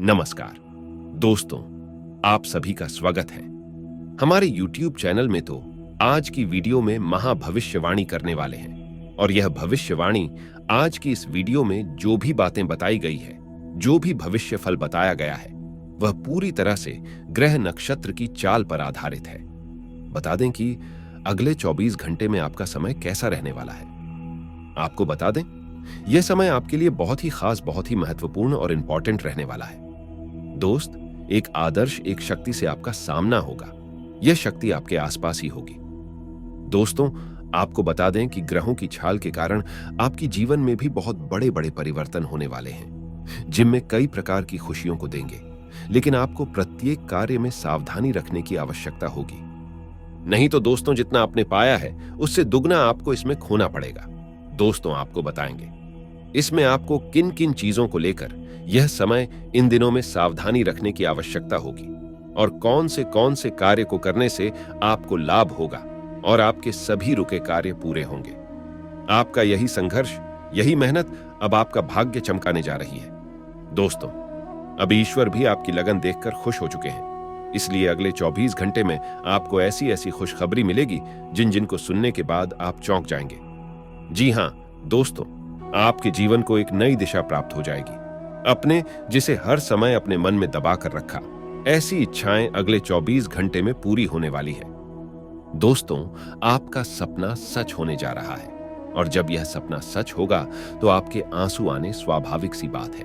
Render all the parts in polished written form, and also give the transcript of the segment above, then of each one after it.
नमस्कार दोस्तों, आप सभी का स्वागत है हमारे YouTube चैनल में। तो आज की वीडियो में महाभविष्यवाणी करने वाले हैं और यह भविष्यवाणी आज की इस वीडियो में जो भी बातें बताई गई है, जो भी भविष्य फल बताया गया है, वह पूरी तरह से ग्रह नक्षत्र की चाल पर आधारित है। बता दें कि अगले 24 घंटे में आपका समय कैसा रहने वाला है। आपको बता दें, यह समय आपके लिए बहुत ही खास, बहुत ही महत्वपूर्ण और इंपॉर्टेंट रहने वाला है। दोस्त, एक आदर्श एक शक्ति से आपका सामना होगा। यह शक्ति आपके आसपास ही होगी। दोस्तों, आपको बता दें कि ग्रहों की छाल के कारण आपकी जीवन में भी बहुत बड़े बड़े परिवर्तन होने वाले हैं, जिनमें कई प्रकार की खुशियों को देंगे। लेकिन आपको प्रत्येक कार्य में सावधानी रखने की आवश्यकता होगी। नहीं तो दोस्तों, जितना आपने पाया है उससे दुगना आपको इसमें खोना पड़ेगा। दोस्तों, आपको बताएंगे इसमें आपको किन किन चीजों को लेकर यह समय इन दिनों में सावधानी रखने की आवश्यकता होगी और कौन से कार्य को करने से आपको लाभ होगा और आपके सभी रुके कार्य पूरे होंगे। आपका यही संघर्ष, यही मेहनत अब आपका भाग्य चमकाने जा रही है। दोस्तों, अब ईश्वर भी आपकी लगन देखकर खुश हो चुके हैं। इसलिए अगले 24 घंटे में आपको ऐसी ऐसी खुशखबरी मिलेगी जिन जिनको सुनने के बाद आप चौंक जाएंगे। जी हां दोस्तों, आपके जीवन को एक नई दिशा प्राप्त हो जाएगी। अपने जिसे हर समय अपने मन में दबा कर रखा, ऐसी इच्छाएं अगले 24 घंटे में पूरी होने वाली है। दोस्तों, आपका सपना सच होने जा रहा है और जब यह सपना सच होगा तो आपके आंसू आने स्वाभाविक सी बात है।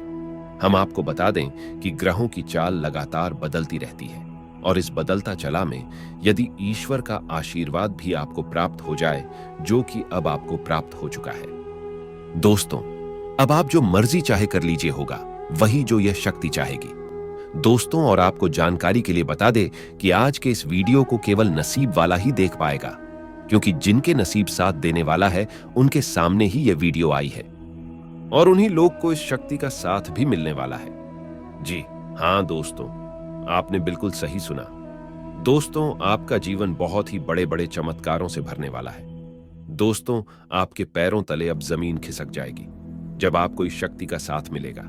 हम आपको बता दें कि ग्रहों की चाल लगातार बदलती रहती है और इस बदलता चला में यदि ईश्वर का आशीर्वाद भी आपको प्राप्त हो जाए, जो कि अब आपको प्राप्त हो चुका है। दोस्तों, अब आप जो मर्जी चाहे कर लीजिए, होगा वही जो यह शक्ति चाहेगी। दोस्तों, और आपको जानकारी के लिए बता दे कि आज के इस वीडियो को केवल नसीब वाला ही देख पाएगा, क्योंकि जिनके नसीब साथ देने वाला है उनके सामने ही यह वीडियो आई है और उन्हीं लोग को इस शक्ति का साथ भी मिलने वाला है। जी हां दोस्तों, आपने बिल्कुल सही सुना। दोस्तों, आपका जीवन बहुत ही बड़े बड़े चमत्कारों से भरने वाला है। दोस्तों, आपके पैरों तले अब जमीन खिसक जाएगी जब आपको इस शक्ति का साथ मिलेगा।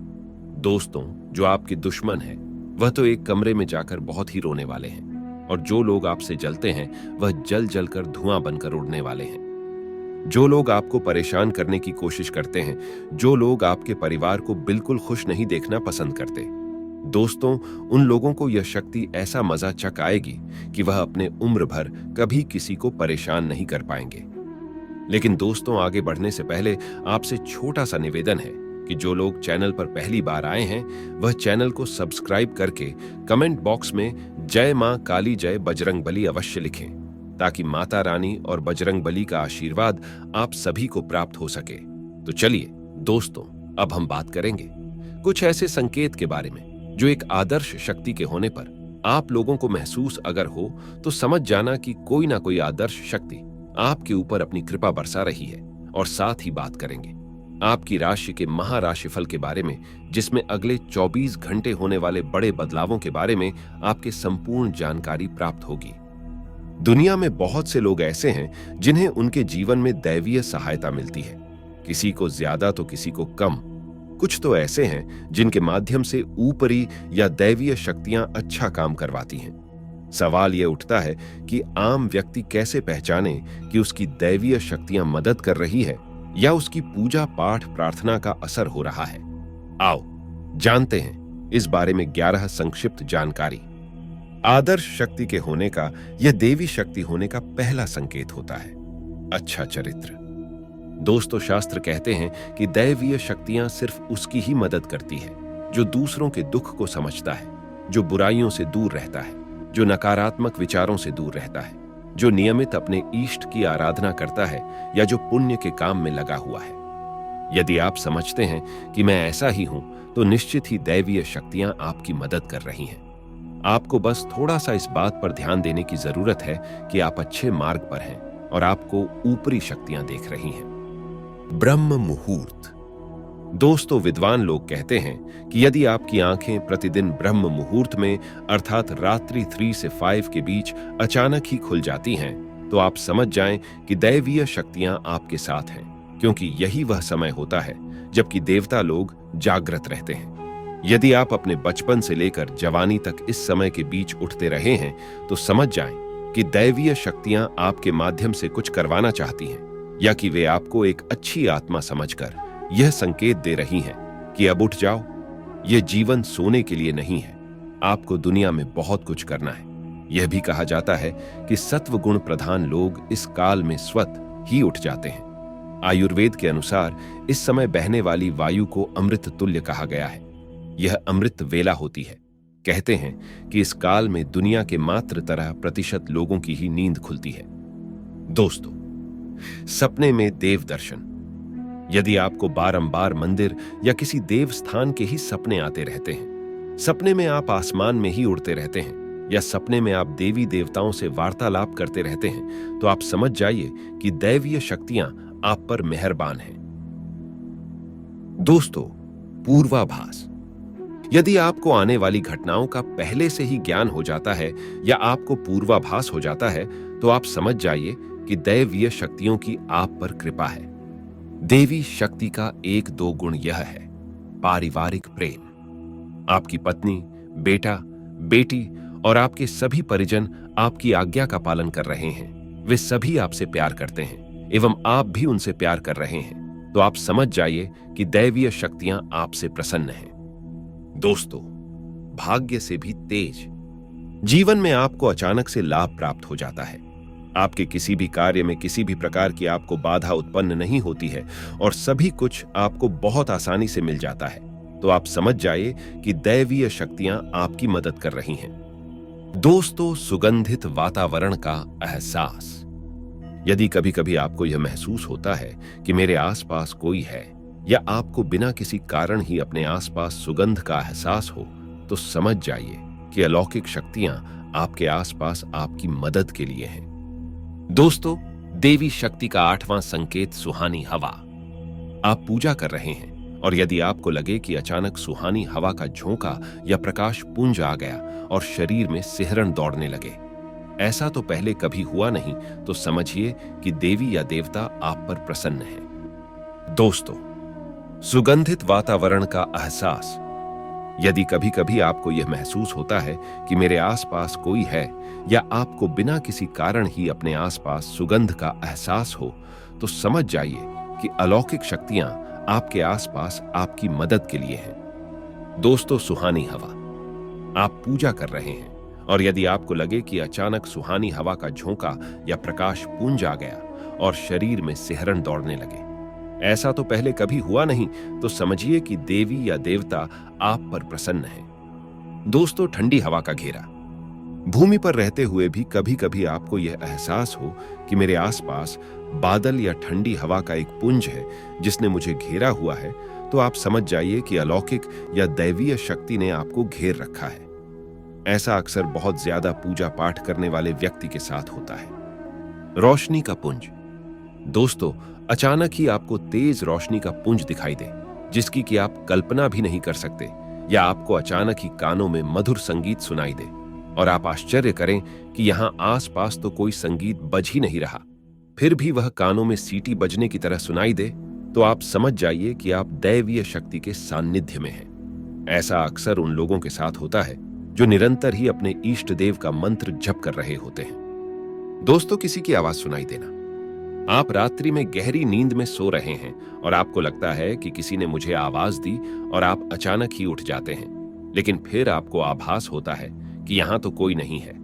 दोस्तों, जो आपके दुश्मन है वह तो एक कमरे में जाकर बहुत ही रोने वाले हैं और जो लोग आपसे जलते हैं वह जल जल कर धुआं बनकर उड़ने वाले हैं। जो लोग आपको परेशान करने की कोशिश करते हैं, जो लोग आपके परिवार को बिल्कुल खुश नहीं देखना पसंद करते, दोस्तों, उन लोगों को यह शक्ति ऐसा मजा चक आएगी कि वह अपने उम्र भर कभी किसी को परेशान नहीं कर पाएंगे। लेकिन दोस्तों, आगे बढ़ने से पहले आपसे छोटा सा निवेदन है कि जो लोग चैनल पर पहली बार आए हैं वह चैनल को सब्सक्राइब करके कमेंट बॉक्स में जय मां काली जय बजरंग बली अवश्य लिखें, ताकि माता रानी और बजरंग बली का आशीर्वाद आप सभी को प्राप्त हो सके। तो चलिए दोस्तों, अब हम बात करेंगे कुछ ऐसे संकेत के बारे में जो एक आदर्श शक्ति के होने पर आप लोगों को महसूस अगर हो तो समझ जाना कि कोई ना कोई आदर्श शक्ति आपके ऊपर अपनी कृपा बरसा रही है। और साथ ही बात करेंगे आपकी राशि के महाराशिफल के बारे में, जिसमें अगले 24 घंटे होने वाले बड़े बदलावों के बारे में आपके संपूर्ण जानकारी प्राप्त होगी। दुनिया में बहुत से लोग ऐसे हैं जिन्हें उनके जीवन में दैवीय सहायता मिलती है, किसी को ज्यादा तो किसी को कम। कुछ तो ऐसे हैं जिनके माध्यम से ऊपरी या दैवीय शक्तियां अच्छा काम करवाती हैं। सवाल यह उठता है कि आम व्यक्ति कैसे पहचाने कि उसकी दैवीय शक्तियां मदद कर रही है या उसकी पूजा पाठ प्रार्थना का असर हो रहा है। आओ जानते हैं इस बारे में 11 संक्षिप्त जानकारी। आदर्श शक्ति के होने का, यह देवी शक्ति होने का पहला संकेत होता है अच्छा चरित्र। दोस्तों, शास्त्र कहते हैं कि दैवीय शक्तियां सिर्फ उसकी ही मदद करती है जो दूसरों के दुख को समझता है, जो बुराइयों से दूर रहता है, जो नकारात्मक विचारों से दूर रहता है, जो नियमित अपने इष्ट की आराधना करता है या जो पुण्य के काम में लगा हुआ है। यदि आप समझते हैं कि मैं ऐसा ही हूं तो निश्चित ही दैवीय शक्तियां आपकी मदद कर रही हैं। आपको बस थोड़ा सा इस बात पर ध्यान देने की जरूरत है कि आप अच्छे मार्ग पर हैं और आपको ऊपरी शक्तियां देख रही हैं। ब्रह्म मुहूर्त। दोस्तों, विद्वान लोग कहते हैं कि यदि आपकी आंखें प्रतिदिन ब्रह्म मुहूर्त में अर्थात रात्रि 3 से 5 के बीच अचानक ही खुल जाती हैं, तो आप समझ जाएं कि दैवीय शक्तियां आपके साथ हैं, क्योंकि यही वह समय होता है जबकि देवता लोग जागृत रहते हैं। यदि आप अपने बचपन से लेकर जवानी तक इस समय के बीच उठते रहे हैं तो समझ जाएं कि दैवीय शक्तियां आपके माध्यम से कुछ करवाना चाहती हैं, या कि वे आपको एक अच्छी आत्मा समझकर यह संकेत दे रही हैं कि अब उठ जाओ, यह जीवन सोने के लिए नहीं है, आपको दुनिया में बहुत कुछ करना है। यह भी कहा जाता है कि सत्व गुण प्रधान लोग इस काल में स्वतः ही उठ जाते हैं। आयुर्वेद के अनुसार इस समय बहने वाली वायु को अमृत तुल्य कहा गया है। यह अमृत वेला होती है। कहते हैं कि इस काल में दुनिया के मात्र 13% लोगों की ही नींद खुलती है। दोस्तों, सपने में देव दर्शन। यदि आपको बारंबार मंदिर या किसी देव स्थान के ही सपने आते रहते हैं, सपने में आप आसमान में ही उड़ते रहते हैं, या सपने में आप देवी देवताओं से वार्तालाप करते रहते हैं, तो आप समझ जाइए कि दैवीय शक्तियां आप पर मेहरबान हैं। दोस्तों, पूर्वाभास। यदि आपको आने वाली घटनाओं का पहले से ही ज्ञान हो जाता है या आपको पूर्वाभास हो जाता है, तो आप समझ जाइए कि दैवीय शक्तियों की आप पर कृपा है। देवी शक्ति का एक दो गुण यह है: पारिवारिक प्रेम। आपकी पत्नी, बेटा, बेटी और आपके सभी परिजन आपकी आज्ञा का पालन कर रहे हैं। वे सभी आपसे प्यार करते हैं एवं आप भी उनसे प्यार कर रहे हैं, तो आप समझ जाइए कि दैवीय शक्तियां आपसे प्रसन्न हैं। दोस्तों, भाग्य से भी तेज। जीवन में आपको अचानक से लाभ प्राप्त हो जाता है। आपके किसी भी कार्य में किसी भी प्रकार की आपको बाधा उत्पन्न नहीं होती है और सभी कुछ आपको बहुत आसानी से मिल जाता है, तो आप समझ जाइए कि दैवीय शक्तियां आपकी मदद कर रही हैं। दोस्तों, सुगंधित वातावरण का एहसास। यदि कभी कभी आपको यह महसूस होता है कि मेरे आसपास कोई है, या आपको बिना किसी कारण ही अपने आसपास सुगंध का एहसास हो, तो समझ जाइए कि अलौकिक शक्तियां आपके आसपास आपकी मदद के लिए हैं। दोस्तों, देवी शक्ति का 8वां संकेत सुहानी हवा। आप पूजा कर रहे हैं और यदि आपको लगे कि अचानक सुहानी हवा का झोंका या प्रकाश पुंज आ गया और शरीर में सिहरन दौड़ने लगे, ऐसा तो पहले कभी हुआ नहीं, तो समझिए कि देवी या देवता आप पर प्रसन्न है। दोस्तों, सुगंधित वातावरण का एहसास। यदि कभी कभी आपको यह महसूस होता है कि मेरे आसपास कोई है, या आपको बिना किसी कारण ही अपने आसपास सुगंध का एहसास हो, तो समझ जाइए कि अलौकिक शक्तियां आपके आसपास आपकी मदद के लिए हैं। दोस्तों, सुहानी हवा। आप पूजा कर रहे हैं और यदि आपको लगे कि अचानक सुहानी हवा का झोंका या प्रकाश पुंज आ गया और शरीर में सिहरन दौड़ने लगे, ऐसा तो पहले कभी हुआ नहीं, तो समझिए कि देवी या देवता आप पर प्रसन्न है। दोस्तों, ठंडी हवा का घेरा। भूमि पर रहते हुए भी कभी कभी आपको यह एहसास हो कि मेरे आसपास बादल या ठंडी हवा का एक पुंज है जिसने मुझे घेरा हुआ है, तो आप समझ जाइए कि अलौकिक या दैवीय शक्ति ने आपको घेर रखा है। ऐसा अक्सर बहुत ज्यादा पूजा पाठ करने वाले व्यक्ति के साथ होता है। रोशनी का पुंज। दोस्तों, अचानक ही आपको तेज रोशनी का पुंज दिखाई दे, जिसकी कि आप कल्पना भी नहीं कर सकते, या आपको अचानक ही कानों में मधुर संगीत सुनाई दे और आप आश्चर्य करें कि यहां आसपास तो कोई संगीत बज ही नहीं रहा, फिर भी वह कानों में सीटी बजने की तरह सुनाई दे, तो आप समझ जाइए कि आप दैवीय शक्ति के सान्निध्य में हैं। ऐसा अक्सर उन लोगों के साथ होता है जो निरंतर ही अपने इष्ट देव का मंत्र जप कर रहे होते हैं। दोस्तों, किसी की आवाज सुनाई देना। आप रात्रि में गहरी नींद में सो रहे हैं और आपको लगता है कि किसी ने मुझे आवाज दी और आप अचानक ही उठ जाते हैं, लेकिन फिर आपको आभास होता है कि यहां तो कोई नहीं है,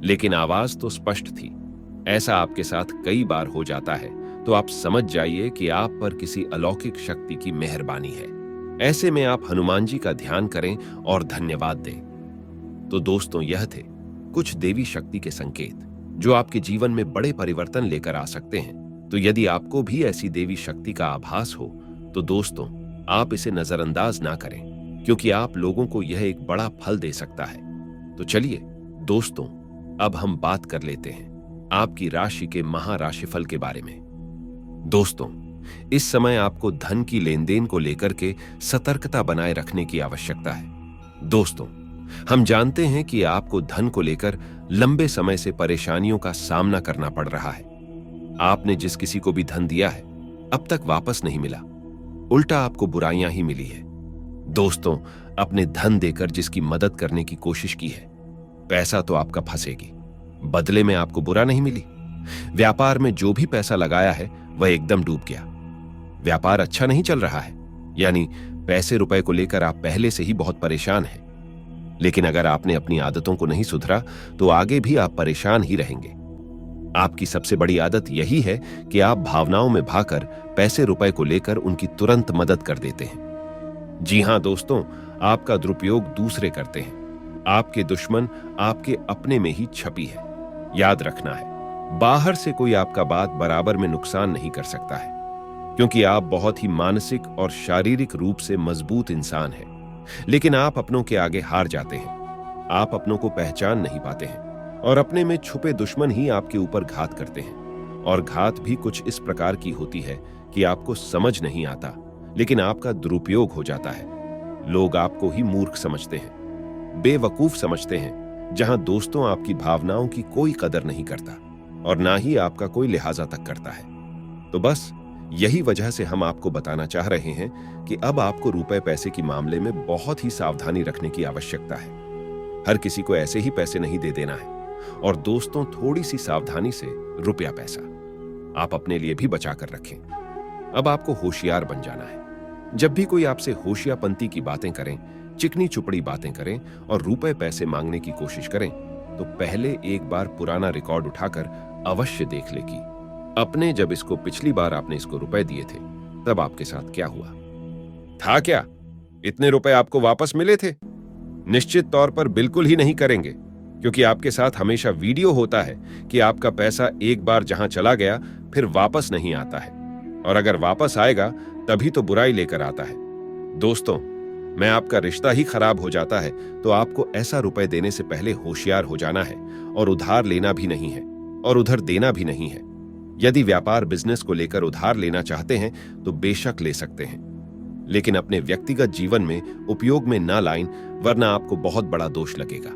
लेकिन आवाज तो स्पष्ट थी। ऐसा आपके साथ कई बार हो जाता है, तो आप समझ जाइए कि आप पर किसी अलौकिक शक्ति की मेहरबानी है। ऐसे में आप हनुमान जी का ध्यान करें और धन्यवाद दें। तो दोस्तों, यह थे कुछ देवी शक्ति के संकेत जो आपके जीवन में बड़े परिवर्तन लेकर आ सकते हैं। तो यदि आपको भी ऐसी देवी शक्ति का आभास हो, तो दोस्तों, आप इसे नजरअंदाज ना करें, क्योंकि आप लोगों को यह एक बड़ा फल दे सकता है। तो चलिए दोस्तों, अब हम बात कर लेते हैं आपकी राशि के महाराशिफल के बारे में। दोस्तों, इस समय आपको धन की लेन देन को लेकर के सतर्कता बनाए रखने की आवश्यकता है। दोस्तों, हम जानते हैं कि आपको धन को लेकर लंबे समय से परेशानियों का सामना करना पड़ रहा है। आपने जिस किसी को भी धन दिया है, अब तक वापस नहीं मिला, उल्टा आपको बुराइयां ही मिली है। दोस्तों, अपने धन देकर जिसकी मदद करने की कोशिश की है, पैसा तो आपका फंसेगी, बदले में आपको बुरा नहीं मिली। व्यापार में जो भी पैसा लगाया है वह एकदम डूब गया। व्यापार अच्छा नहीं चल रहा है, यानी पैसे रुपए को लेकर आप पहले से ही बहुत परेशान हैं। लेकिन अगर आपने अपनी आदतों को नहीं सुधरा तो आगे भी आप परेशान ही रहेंगे। आपकी सबसे बड़ी आदत यही है कि आप भावनाओं में भाकर पैसे रुपए को लेकर उनकी तुरंत मदद कर देते हैं। जी हां दोस्तों, आपका दुरुपयोग दूसरे करते हैं। आपके दुश्मन आपके अपने में ही छपी है। याद रखना है, बाहर से कोई आपका बात बराबर में नुकसान नहीं कर सकता है, क्योंकि आप बहुत ही मानसिक और शारीरिक रूप से मजबूत इंसान हैं। लेकिन आप अपनों के आगे हार जाते हैं। आप अपनों को पहचान नहीं पाते हैं और अपने में छुपे दुश्मन ही आपके ऊपर घात करते हैं। और घात भी कुछ इस प्रकार की होती है कि आपको समझ नहीं आता, लेकिन आपका दुरुपयोग हो जाता है। लोग आपको ही मूर्ख समझते हैं, बेवकूफ समझते हैं, जहां दोस्तों आपकी भावनाओं की कोई कदर नहीं करता और ना ही आपका कोई लिहाजा तक करता है। तो बस यही वजह से हम आपको बताना चाह रहे हैं कि अब आपको रुपए पैसे की मामले में बहुत ही सावधानी रखने की आवश्यकता है। हर किसी को ऐसे ही पैसे नहीं दे देना है, और दोस्तों थोड़ी सी सावधानी से रुपया पैसा आप अपने लिए भी बचा कर रखें। अब आपको होशियार बन जाना है। जब भी कोई आपसे होशियापंती की बातें करें, चिकनी चुपड़ी बातें करें और रुपए पैसे मांगने की कोशिश करें, तो पहले एक बार पुराना रिकॉर्ड उठाकर अवश्य देख ले कि अपने जब इसको पिछली बार आपने इसको रुपए दिए थे तब आपके साथ क्या हुआ था। क्या इतने रुपए आपको वापस मिले थे? निश्चित तौर पर बिल्कुल ही नहीं करेंगे, क्योंकि आपके साथ हमेशा वीडियो होता है कि आपका पैसा एक बार जहां चला गया फिर वापस नहीं आता है, और अगर वापस आएगा तभी तो बुराई लेकर आता है। दोस्तों, मैं आपका रिश्ता ही खराब हो जाता है तो आपको ऐसा रुपए देने से पहले होशियार हो जाना है, और उधार लेना भी नहीं है और उधर देना भी नहीं है। यदि व्यापार बिजनेस को लेकर उधार लेना चाहते हैं तो बेशक ले सकते हैं, लेकिन अपने व्यक्तिगत जीवन में उपयोग में ना लाएं, वरना आपको बहुत बड़ा दोष लगेगा।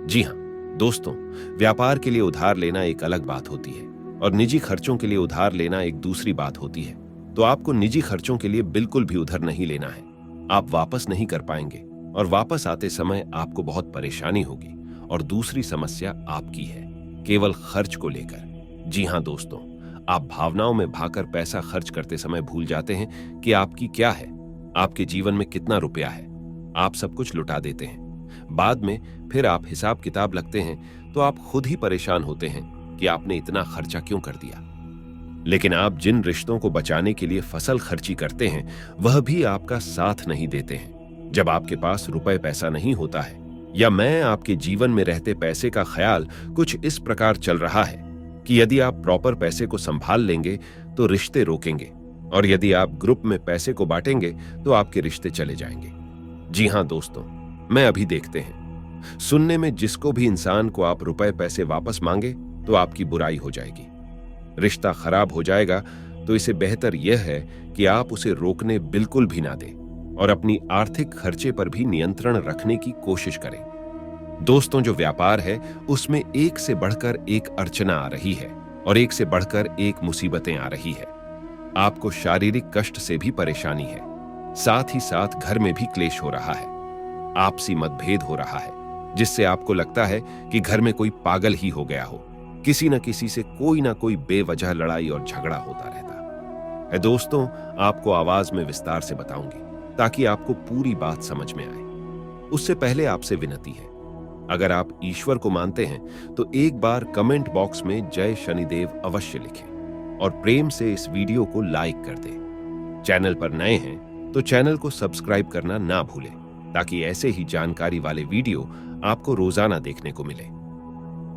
जी हां दोस्तों, व्यापार के लिए उधार लेना एक अलग बात होती है और निजी खर्चों के लिए उधार लेना एक दूसरी बात होती है। तो आपको निजी खर्चों के लिए बिल्कुल भी उधार नहीं लेना है। आप वापस नहीं कर पाएंगे और वापस आते समय आपको बहुत परेशानी होगी, और दूसरी समस्या आपकी है, केवल खर्च को लेकर। जी हां दोस्तों, आप भावनाओं में भाकर पैसा खर्च करते समय भूल जाते हैं कि आपकी क्या है, आपके जीवन में कितना रुपया है। आप सब कुछ लुटा देते हैं। बाद में फिर आप हिसाब किताब लगते हैं तो आप खुद ही परेशान होते हैं कि आपने इतना खर्चा क्यों कर दिया। लेकिन आप जिन रिश्तों को बचाने के लिए फसल खर्ची करते हैं वह भी आपका साथ नहीं देते हैं। जब आपके पास रुपए पैसा नहीं होता है, या मैं आपके जीवन में रहते पैसे का ख्याल कुछ इस प्रकार चल रहा है कि यदि आप प्रॉपर पैसे को संभाल लेंगे तो रिश्ते रोकेंगे, और यदि आप ग्रुप में पैसे को बांटेंगे तो आपके रिश्ते चले जाएंगे। जी हां दोस्तों, मैं अभी देखते हैं सुनने में जिसको भी इंसान को आप रुपए पैसे वापस मांगे तो आपकी बुराई हो जाएगी, रिश्ता खराब हो जाएगा। तो इसे बेहतर यह है कि आप उसे रोकने बिल्कुल भी ना दें और अपनी आर्थिक खर्चे पर भी नियंत्रण रखने की कोशिश करें। दोस्तों, जो व्यापार है उसमें एक से बढ़कर एक अड़चना आ रही है और एक से बढ़कर एक मुसीबतें आ रही है। आपको शारीरिक कष्ट से भी परेशानी है, साथ ही साथ घर में भी क्लेश हो रहा है, आपसी मतभेद हो रहा है, जिससे आपको लगता है कि घर में कोई पागल ही हो गया हो। किसी न किसी से कोई ना कोई बेवजह लड़ाई और झगड़ा होता रहता है। दोस्तों, आपको आवाज में विस्तार से बताऊंगी ताकि आपको पूरी बात समझ में आए। उससे पहले आपसे विनती है, अगर आप ईश्वर को मानते हैं तो एक बार कमेंट बॉक्स में जय शनिदेव अवश्य लिखें और प्रेम से इस वीडियो को लाइक कर दें। चैनल पर नए हैं तो चैनल को सब्सक्राइब करना ना भूलें, ताकि ऐसे ही जानकारी वाले वीडियो आपको रोजाना देखने को मिले।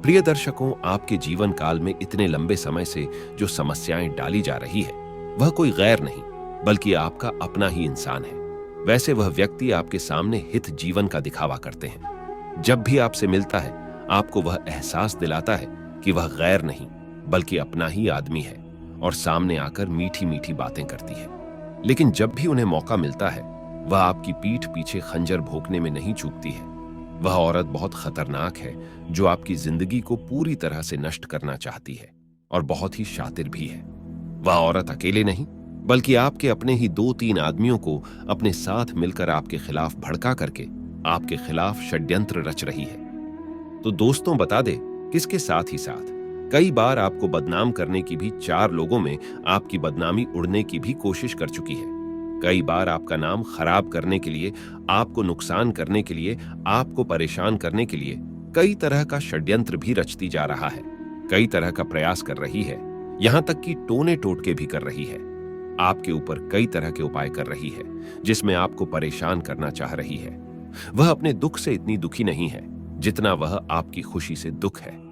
प्रिय दर्शकों, आपके जीवन काल में इतने लंबे समय से जो समस्याएं डाली जा रही है वह कोई गैर नहीं बल्कि आपका अपना ही इंसान है। वैसे वह व्यक्ति आपके सामने हित जीवन का दिखावा करते हैं। जब भी आपसे मिलता है आपको वह एहसास दिलाता है कि वह गैर नहीं बल्कि अपना ही आदमी है और सामने आकर मीठी मीठी बातें करती है। लेकिन जब भी उन्हें मौका मिलता है वह आपकी पीठ पीछे खंजर भोंकने में नहीं चूकती है। वह औरत बहुत खतरनाक है जो आपकी जिंदगी को पूरी तरह से नष्ट करना चाहती है और बहुत ही शातिर भी है। वह औरत अकेले नहीं बल्कि आपके अपने ही 2-3 आदमियों को अपने साथ मिलकर आपके खिलाफ भड़का करके आपके खिलाफ षड्यंत्र रच रही है। तो दोस्तों बता दे, किसके साथ ही साथ कई बार आपको बदनाम करने की भी 4 लोगों में आपकी बदनामी उड़ने की भी कोशिश कर चुकी है। कई बार आपका नाम खराब करने के लिए, आपको नुकसान करने के लिए, आपको परेशान करने के लिए कई तरह का षड्यंत्र भी रचती जा रहा है, कई तरह का प्रयास कर रही है, यहां तक कि टोने टोटके भी कर रही है। आपके ऊपर कई तरह के उपाय कर रही है, जिसमें आपको परेशान करना चाह रही है। वह अपने दुख से इतनी दुखी नहीं है जितना वह आपकी खुशी से दुख है।